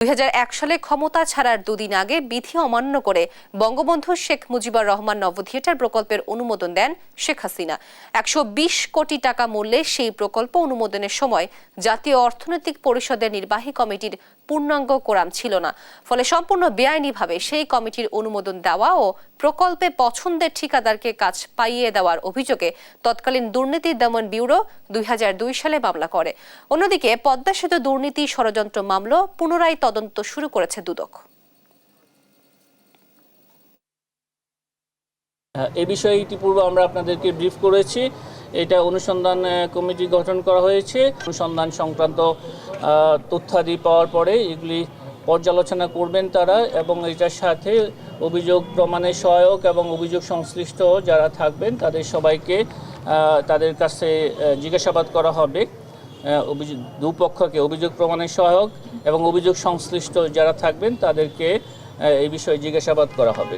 2001 সালে ক্ষমতা ছাড়ার দুদিন আগে বিধি অমান্য করে বঙ্গবন্ধু শেখ মুজিবুর রহমান নভোথিয়েটার প্রকল্পের অনুমোদন দেন শেখ হাসিনা। 120 কোটি টাকা মূল্যে সেই প্রকল্প অনুমোদনের সময় জাতীয় অর্থনৈতিক পরিষদের নির্বাহী কমিটির পূর্ণাঙ্গ কোরাম ছিল না। ফলে সম্পূর্ণ বেআইনিভাবে সেই কমিটির অনুমোদন দেওয়া ও প্রকল্পে পছন্দের ঠিকাদারকে কাজ পাইয়ে দেওয়ার অভিযোগে তৎকালীন দুর্নীতি দমন ব্যুরো 2002 সালে মামলা করে। অন্যদিকে পদ্মা সেতু দুর্নীতি ষড়যন্ত্র মামলা পুনরায় তদন্ত শুরু করেছে দুদক। এই বিষয়ে ইতিপূর্বে আমরা আপনাদেরকে ব্রিফ করেছি। এটা অনুসন্ধান কমিটি গঠন করা হয়েছে। অনুসন্ধান সংক্রান্ত তথ্যাদি পাওয়ার পরে এগুলি পর্যালোচনা করবেন তারা, এবং এটার সাথে অভিযোগ প্রমাণের সহায়ক এবং অভিযোগ সংশ্লিষ্ট যারা থাকবেন তাদের সবাইকে তাদের কাছে জিজ্ঞাসাবাদ করা হবে। দুপক্ষকে অভিযোগ প্রমাণের সহায়ক এবং অভিযোগ সংশ্লিষ্ট যারা থাকবেন তাদেরকে এই বিষয়ে জিজ্ঞাসাবাদ করা হবে।